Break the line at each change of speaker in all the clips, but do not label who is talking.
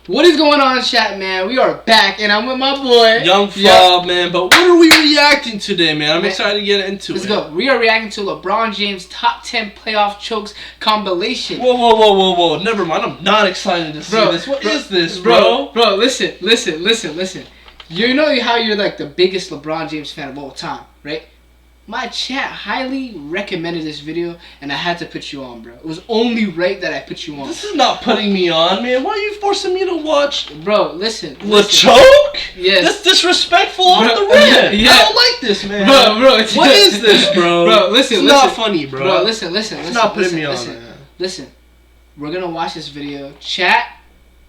What is going on, chat, man? We are back, and I'm with my boy
Young Flaw, man. But what are we reacting today, man? I'm excited to get into
Let's go. We are reacting to LeBron James' top 10 playoff chokes compilation.
Whoa. Never mind. I'm not excited to see this. What is this, bro?
Bro, listen. You know how you're like the biggest LeBron James fan of all time, right? My chat highly recommended this video, and I had to put you on, bro. It was only right that I put you on.
This is not putting me on, man. Why are you forcing me to watch?
Bro, listen.
choke?
Yes.
That's disrespectful off the rip.
Yeah.
I don't like this, man.
Bro.
What is this, bro?
Bro, listen.
It's not funny, bro.
Bro, listen.
It's not putting me on, man.
Listen. We're going to watch this video. Chat.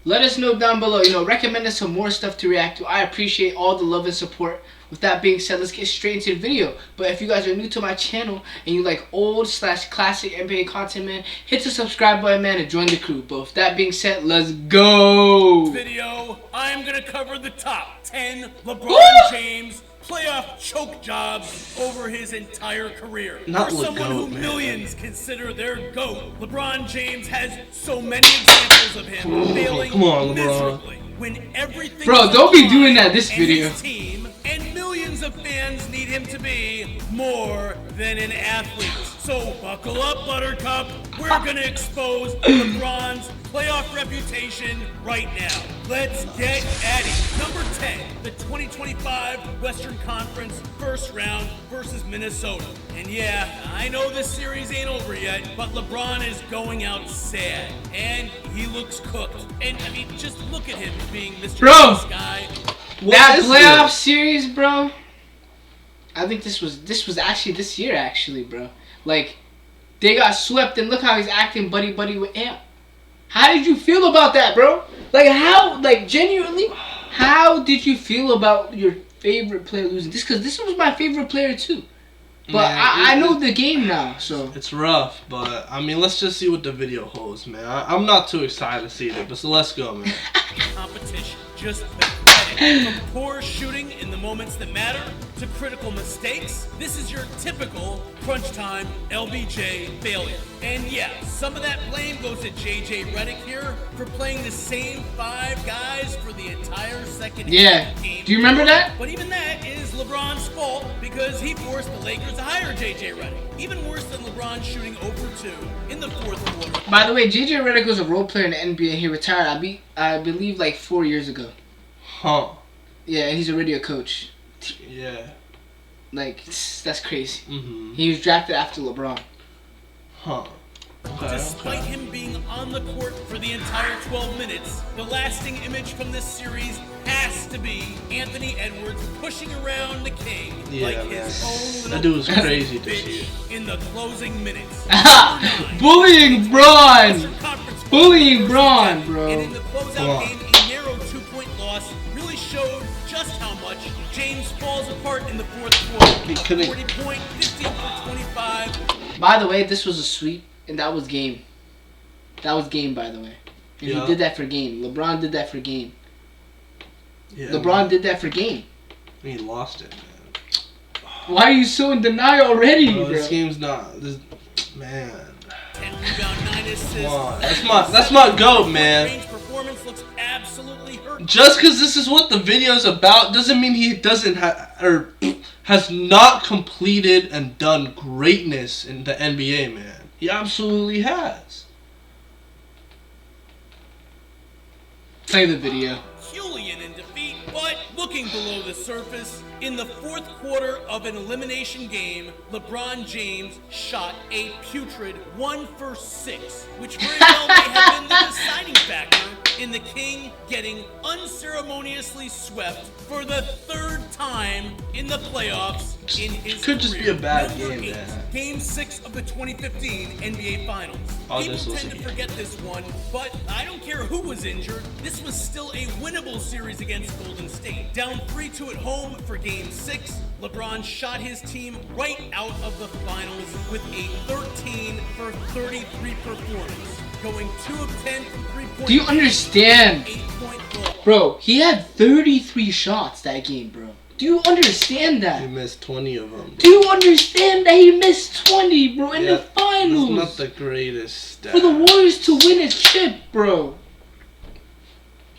Let us know down below. Recommend us some more stuff to react to. I appreciate all the love and support. With that being said, let's get straight into the video. But if you guys are new to my channel and you like old/classic NBA content, man, hit the subscribe button, man, and join the crew. But with that being said, let's go.
Video, I'm gonna cover the top 10 LeBron James playoff choke jobs over his entire career.
Not
For someone who millions consider their GOAT, LeBron James has so many examples of him failing miserably when everything.
Bro, don't be doing that this video.
His team and millions of fans need him to be more than an athlete. So buckle up, Buttercup. We're gonna expose LeBron's playoff reputation right now. Let's get at it. Number 10, the 2025 Western Conference first round versus Minnesota. And yeah, I know this series ain't over yet, but LeBron is going out sad. And he looks cooked. And I mean, just look at him being Mr. Nice Guy.
That playoff series, bro. I think this was actually this year, actually, bro. Like, they got swept, and look how he's acting buddy with Amp. How did you feel about that, bro? Like, genuinely, how did you feel about your favorite player losing? Because this was my favorite player, too. But man, I know the game now, so.
It's rough, but, I mean, let's just see what the video holds, man. I'm not too excited to see it, but so let's go, man.
Competition. Just pathetic. From poor shooting in the moments that matter to critical mistakes, this is your typical crunch time LBJ failure. And yeah, some of that blame goes to JJ Redick here for playing the same 5 guys for the entire second game.
Do you remember that?
But even that is LeBron's fault because he forced the Lakers to hire JJ Redick. Even worse than LeBron shooting over 2 in the 4th quarter.
By the way, JJ Redick was a role player in the NBA. He retired, I believe, like 4 years ago.
Huh.
Yeah, and he's a radio coach.
Yeah.
Like, that's crazy.
Mm-hmm.
He was drafted after LeBron.
Huh.
Despite him being on the court for the entire 12 minutes, the lasting image from this series has to be Anthony Edwards pushing around the king like his own little
that dude was crazy to see
in the closing minutes.
Bullying Braun! Bullying Braun, bro.
And in the closeout game, a narrow 2-point loss really showed just how much James falls apart in the 4th quarter. 40 point, 15 for 25.
By the way, this was a sweep. And that was game. That was game, by the way. And he did that for game. LeBron did that for game.
Yeah,
LeBron did that for game.
He lost it, man.
Why are you so in denial already, bro?
This game's not. Man.
10 rebound, 9 assists.
Come on. That's my GOAT, man.
Performance looks absolutely hurt.
Just because this is what the video's about doesn't mean he doesn't has not completed and done greatness in the NBA, man. He absolutely has.
Play the video.
Julian in defeat, but looking below the surface, in the 4th quarter of an elimination game, LeBron James shot a putrid 1 for 6, which very well may have been the deciding factor in the King getting unceremoniously swept for the 3rd time in the playoffs in his
Could just be a bad game, man.
Game 6 of the 2015 NBA Finals. People tend to forget this one, but I don't care who was injured. This was still a winnable series against Golden State. Down 3-2 at home for Game 6, LeBron shot his team right out of the finals with a 13 for 33 performance, going 2 of 10 from 3-point.
Do you understand?
8-point goal.
Bro, he had 33 shots that game, bro. Do you understand that?
He missed 20 of them.
Do you understand that he missed 20, bro, in the finals?
That's not the greatest stat.
For the Warriors to win a chip, bro.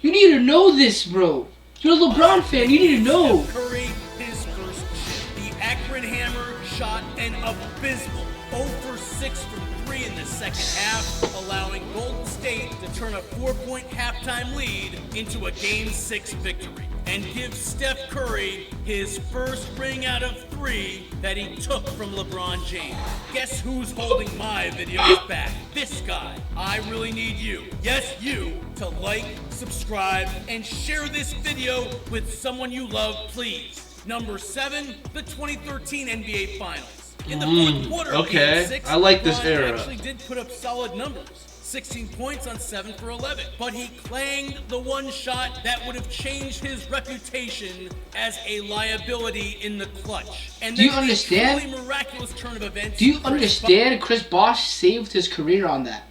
You need to know this, bro. You're a LeBron fan. You need to know.
Steph Curry, his first chip. The Akron Hammer shot an abysmal 0 for 6 from 3 in the second half, allowing Golden State to turn a 4-point halftime lead into a Game 6 victory and give Steph Curry his first ring out of 3 that he took from LeBron James. Guess who's holding my videos back? This guy. I really need you, yes you, to like, subscribe, and share this video with someone you love, please. Number 7, the 2013 NBA Finals. In the fourth quarter of Game 6,
I like this
LeBron
era.
actually did put up solid numbers. 16 points on 7 for 11. But he clanged the one shot that would have changed his reputation as a liability in the clutch. And
Do you
then
understand?
a truly miraculous turn of events.
Do you understand? Chris Bosh saved his career on that.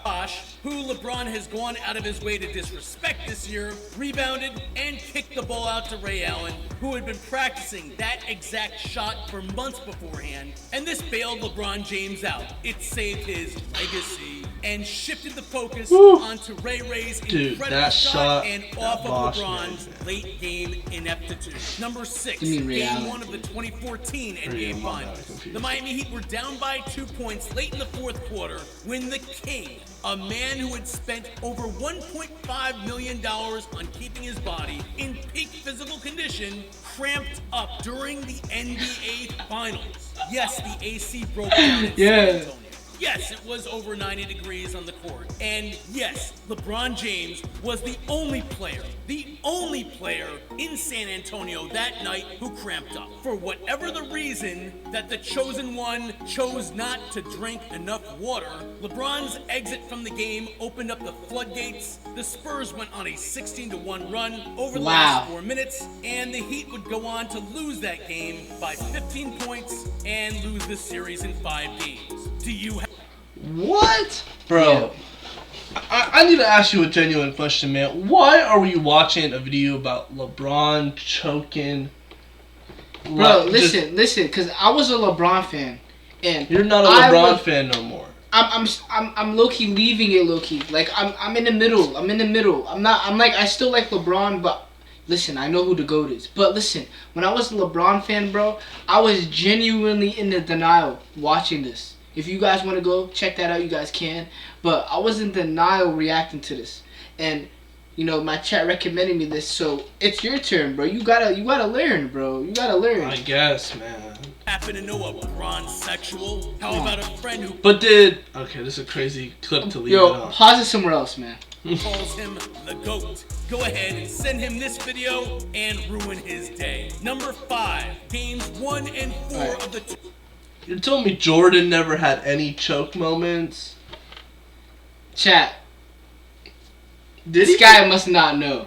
Bosh, who LeBron has gone out of his way to disrespect this year, rebounded and kicked the ball out to Ray Allen, who had been practicing that exact shot for months beforehand, and this bailed LeBron James out. It saved his legacy and shifted the focus onto Ray's incredible shot and off of LeBron's late game ineptitude. Number 6, Game 1 of the 2014 NBA Finals. The Miami Heat were down by 2 points late in the fourth quarter when the King, a man who had spent over $1.5 million on keeping his body in peak physical condition, cramped up during the NBA Finals. Yes, the AC broke down in San Antonio. Yes, it was over 90 degrees on the court. And yes, LeBron James was the only player in San Antonio that night who cramped up. For whatever the reason that the chosen one chose not to drink enough water, LeBron's exit from the game opened up the floodgates. The Spurs went on a 16-1 run over the last 4 minutes, and the Heat would go on to lose that game by 15 points and lose the series in 5 games. Do you have...
What? Bro, I need to ask you a genuine question, man. Why are we watching a video about LeBron choking?
Bro, listen, because I was a LeBron fan, and
you're not a LeBron fan no more.
I'm low key leaving it low key. Like I'm in the middle. I still like LeBron, but listen, I know who the GOAT is. But listen, when I was a LeBron fan, bro, I was genuinely in the denial watching this. If you guys want to go check that out, you guys can. But I was in denial reacting to this, and you know my chat recommended me this, so it's your turn, bro. You gotta learn, bro. You gotta learn.
I guess, man.
Happen to know a bronze sexual? How about a friend who?
But okay, this is a crazy clip to leave it on.
Pause it somewhere else, man.
Calls him the GOAT. Go ahead and send him this video and ruin his day. Number 5, games 1 and 4 of the.
You're telling me Jordan never had any choke moments?
Chat. This guy must not know.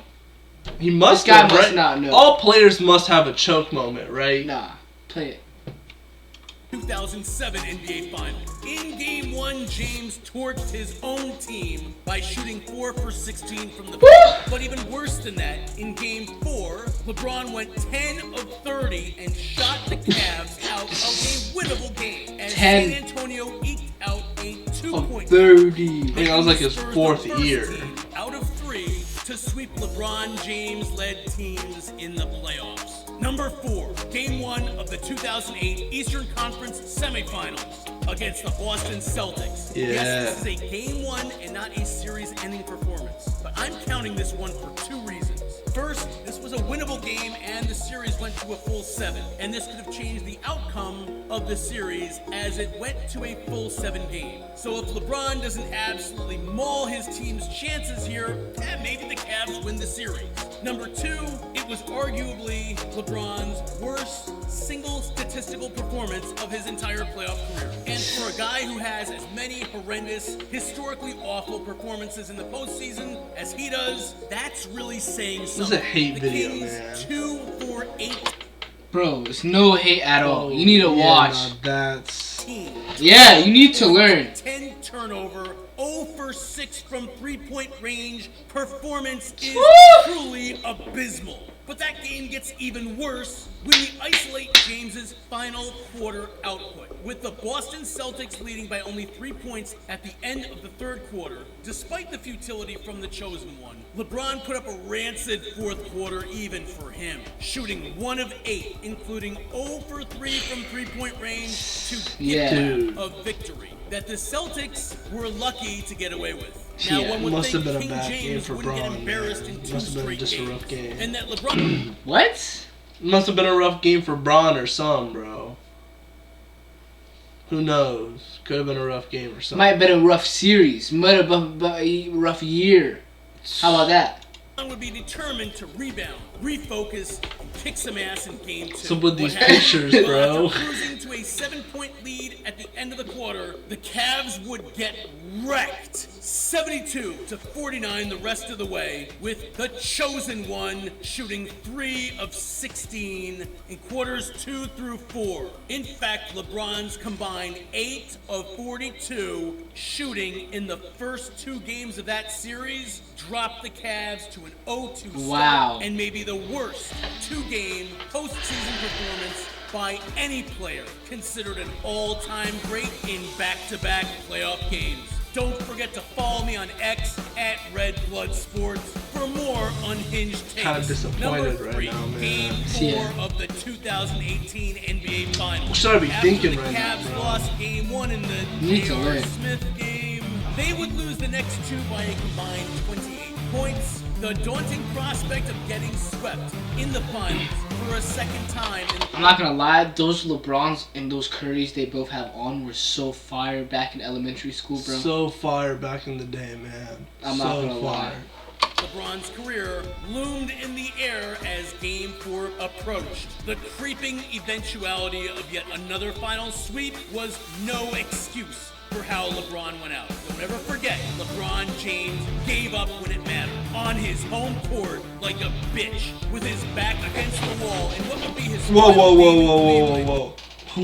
He must.
This guy must not know.
All players must have a choke moment, right?
Nah, play it.
2007 NBA Finals. In Game 1, James torched his own team by shooting 4 for 16 from the field. But even worse than that, in Game 4, LeBron went 10 of 30 and shot the Cavs out of a winnable game. As San Antonio eked out a 2-point
30.
I think that was like his 4th year.
Out of 3 to sweep LeBron James-led teams in the playoffs. Number 4, Game 1 of the 2008 Eastern Conference Semifinals against the Boston Celtics.
Yeah.
Yes, this is a Game 1 and not a series-ending performance, but I'm counting this one for 2 reasons. First, this was a winnable game and the series went to a full 7, and this could have changed the outcome of the series as it went to a full 7 game. So if LeBron doesn't absolutely maul his team's chances here, maybe the Cavs win the series. Number 2, it was arguably LeBron's worst single statistical performance of his entire playoff career. And for a guy who has as many horrendous, historically awful performances in the postseason as he does, that's really saying something.
This is a hate video,
Kings,
man.
2 for 8.
Bro, it's no hate at all. You need to watch.
No, that's...
Yeah, you need to learn.
10 turnover, 0 for 6 from 3-point range. Performance is truly abysmal. But that game gets even worse when we isolate James's final quarter output. With the Boston Celtics leading by only 3 points at the end of the third quarter, despite the futility from the chosen one, LeBron put up a rancid fourth quarter even for him, shooting 1 of 8, including 0 for 3 from three-point range to get a victory that the Celtics were lucky to get away with. Now, one would
must have
think
been a
King
bad game
James
for
wouldn't get
Bron,
embarrassed
man.
in 2
Must have been
straight
just a
games,
rough game.
and that LeBron
What?
Must have been a rough game for Bron or some, bro. Who knows? Could have been a rough game or something.
Might have been a rough series. Might have been a rough year. How about that?
would be determined to rebound, refocus, and kick some ass in game 2.
So with these
What happened?
pictures,
Well,
bro.
after cruising to a 7-point lead at the end of the quarter, the Cavs would get wrecked, 72-49 the rest of the way, with the chosen one shooting 3 of 16 in quarters 2 through 4. In fact, LeBron's combined 8 of 42 shooting in the first 2 games of that series dropped the Cavs to an 0-2
Wow.
start and maybe the worst 2-game postseason performance by any player considered an all-time great in back-to-back playoff games. Don't forget to follow me on X at RedBloodSports for more unhinged takes.
Kinda disappointed
Number 3,
right now, man.
Game 4
Yeah.
of the 2018 NBA Finals.
What should I be
After
thinking
the
right now,
Cavs
bro?
lost Game 1 in the
You need to
J.R.
learn.
Smith game, they would lose the next 2 by a combined 28 points. The daunting prospect of getting swept in the finals for a second time.
I'm not gonna lie, those LeBrons and those Currys they both have on were so fire back in elementary school, bro.
So fire back in the day, man.
I'm
so
not gonna lie.
LeBron's career loomed in the air as Game 4 approached. The creeping eventuality of yet another final sweep was no excuse for how LeBron went out. Don't ever forget, LeBron James gave up when it mattered. On his home court, like a bitch, with his back against the wall, and what would be his
Whoa, whoa,
final
whoa,
game in
whoa, whoa,
Cleveland.
whoa, whoa.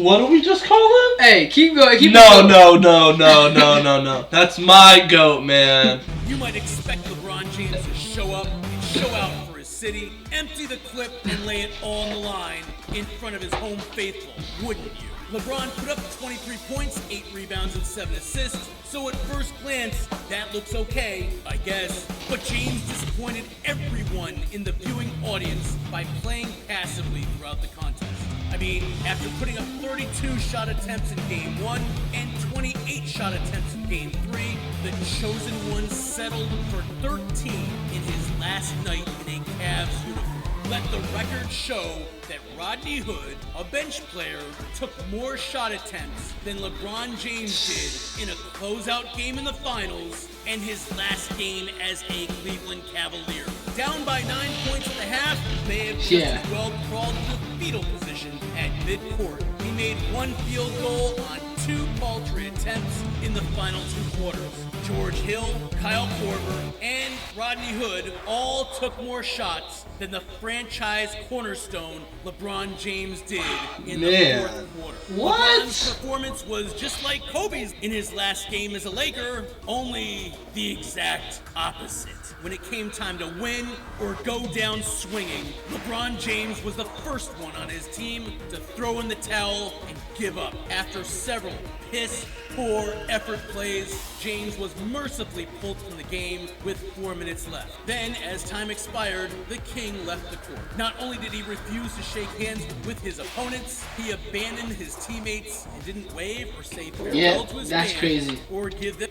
What do we just call him?
Hey, keep going. Keep
No,
going.
no. That's my GOAT, man.
You might expect LeBron James to show up and show out for his city, empty the clip, and lay it all on the line in front of his home faithful, wouldn't you? LeBron put up 23 points, 8 rebounds, and 7 assists, so at first glance, that looks okay, I guess. But James disappointed everyone in the viewing audience by playing passively throughout the contest. I mean, after putting up 32 shot attempts in Game 1 and 28 shot attempts in Game 3, the chosen one settled for 13 in his last night in a Cavs uniform. Let the record show that Rodney Hood, a bench player, took more shot attempts than LeBron James did in a closeout game in the finals and his last game as a Cleveland Cavalier. Down by 9 points at the half, may have just as well crawled into the fetal position at midcourt. He made 1 field goal on 2 paltry attempts in the final 2 quarters. George Hill, Kyle Korver, and Rodney Hood all took more shots than the franchise cornerstone LeBron James did in the fourth quarter.
What?
LeBron's performance was just like Kobe's in his last game as a Laker, only the exact opposite. When it came time to win or go down swinging, LeBron James was the first one on his team to throw in the towel and give up. After several piss-poor effort plays, James was mercifully pulled from the game with 4 minutes left. Then, as time expired, the King left the court. Not only did he refuse to shake hands with his opponents, he abandoned his teammates and didn't wave or say farewell to his
that's
fans
crazy.
or give them.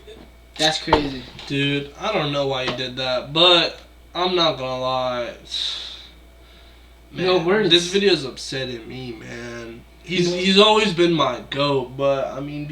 That's crazy.
Dude, I don't know why he did that, but I'm not gonna lie. Man,
No words.
This video's upsetting me, man. He's always been my GOAT, but I mean,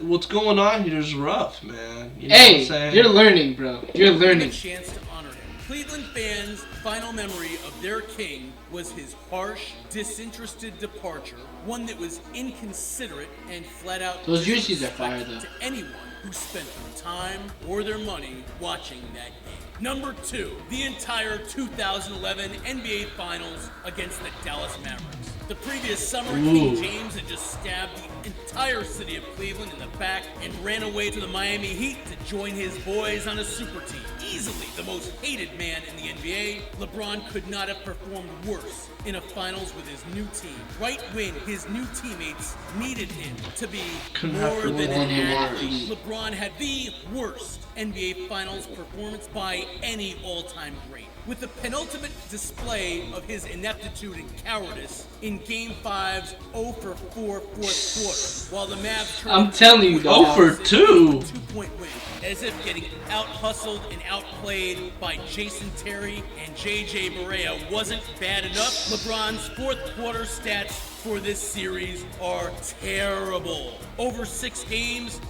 what's going on here is rough, man. You know what I'm saying?
You're learning, bro. You're
A
learning.
chance to honor him. Cleveland fans' final memory of their king was his harsh, disinterested departure, one that was inconsiderate and flat out
Those jerseys are fire, though.
to anyone who spent their time or their money watching that game. Number 2, the entire 2011 NBA Finals against the Dallas Mavericks. The previous summer, King James had just stabbed the entire city of Cleveland in the back and ran away to the Miami Heat to join his boys on a super team. easily the most hated man in the NBA, LeBron could not have performed worse in a finals with his new team, right when his new teammates needed him to be more than an athlete. LeBron had the worst NBA Finals performance by any all-time great, with the penultimate display of his ineptitude and cowardice in Game 5's 0 for 4 fourth quarter, while the Mavs turned
I'm telling you,
0 for 2.
2-point win, as if getting out-hustled and outplayed by Jason Terry and JJ Barea wasn't bad enough. LeBron's fourth quarter stats for this series are terrible. Over 6 games,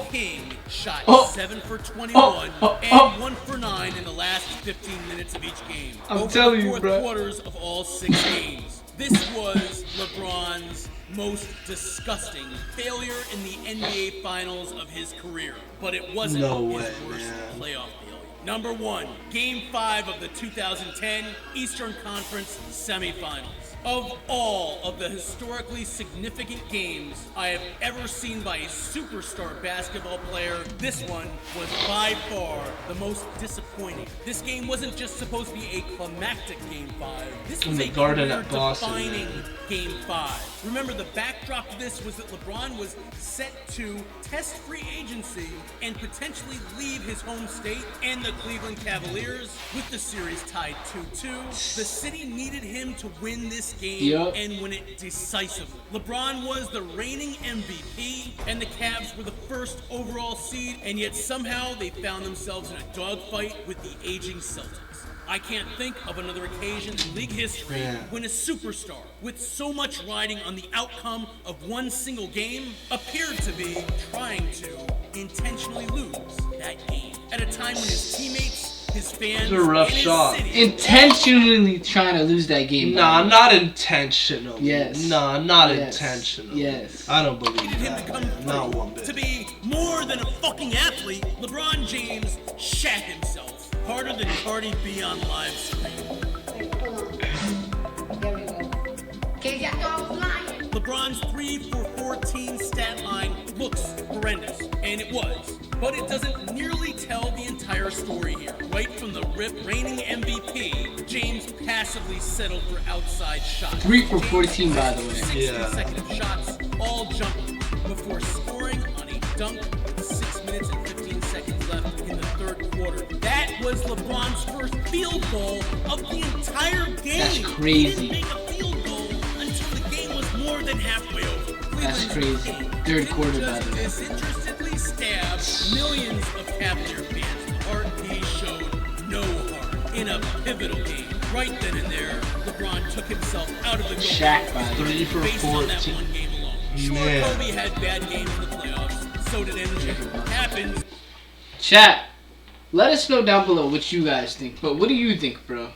King shot 7 for 21 and 1 for 9 in the last 15 minutes of each game.
I'm telling you, bro.
Fourth quarters of all 6 games. This was LeBron's most disgusting failure in the NBA Finals of his career, but it wasn't his worst playoff failure. Number 1, Game 5 of the 2010 Eastern Conference Semifinals. Of all of the historically significant games I have ever seen by a superstar basketball player, this one was by far the most disappointing. This game wasn't just supposed to be a climactic Game 5. This was a career-defining Game 5. Remember, the backdrop to this was that LeBron was set to test free agency and potentially leave his home state and the Cleveland Cavaliers with the series tied 2-2. The city needed him to win this game and win it decisively. LeBron was the reigning MVP and the Cavs were the first overall seed, and yet somehow they found themselves in a dogfight with the aging Celtics. I can't think of another occasion in league history when a superstar with so much riding on the outcome of one single game appeared to be trying to intentionally lose that game at a time when his teammates, his fans,
a rough
and his
shot.
city
Intentionally trying to lose that game.
Nah, not intentional.
Yes.
Nah, not intentional.
Yes.
I don't believe
him
that.
to come
Man. Not one bit.
to be more than a fucking athlete, LeBron James shat himself harder than Cardi B on live stream. LeBron's 3 for 14 stat line looks horrendous, and it was, but it doesn't nearly tell the entire story here. Right from the rip, reigning MVP, James passively settled for outside shots.
3 for 14, by the way.
6 consecutive shots, all jumping, before scoring on a dunk with 6 minutes and 15 seconds left in the third quarter. That was LeBron's first field goal of the entire game.
That's crazy.
He didn't make a field goal until the game was more than halfway over.
That's crazy. Third quarter, by the way.
Disinterestedly stabbed millions of Cavalier fans. The heart he showed no heart in a pivotal game. Right then and there, LeBron took himself out of the goal.
Shaq, by the way.
3 for
Based on that
14.
one game alone. Sure,
Man.
Kobe had bad games in the playoffs. So did MJ. Happens.
Chat, let us know down below what you guys think. But what do you think, bro?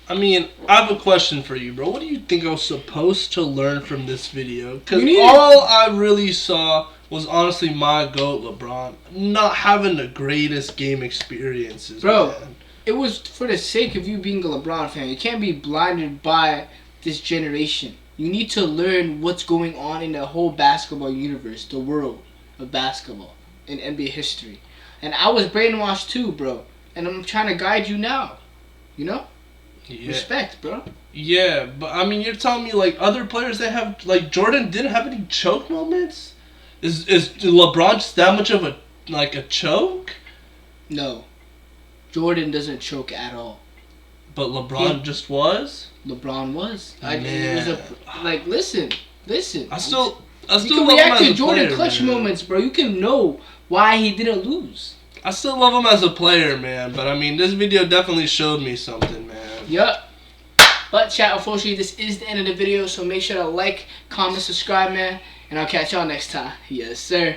I mean, I have a question for you, bro. What do you think I was supposed to learn from this video? Because all I really saw was honestly my GOAT, LeBron, not having the greatest game experiences.
Bro,
man.
It was for the sake of you being a LeBron fan. You can't be blinded by this generation. You need to learn what's going on in the whole basketball universe, the world of basketball, in NBA history. And I was brainwashed too, bro. And I'm trying to guide you now. You know?
Yeah.
Respect, bro.
Yeah, but I mean, you're telling me like other players that have, like Jordan didn't have any choke moments? Is LeBron just that much of a choke?
No. Jordan doesn't choke at all.
But LeBron just was?
LeBron was.
Man.
Listen.
I still
You can
love him
react
as
to
a
Jordan
player,
clutch
man.
moments, bro. You can know why he didn't lose.
I still love him as a player, man. But I mean, this video definitely showed me something, man.
Yup. But chat, unfortunately, this is the end of the video. So make sure to like, comment, subscribe, man. And I'll catch y'all next time. Yes, sir.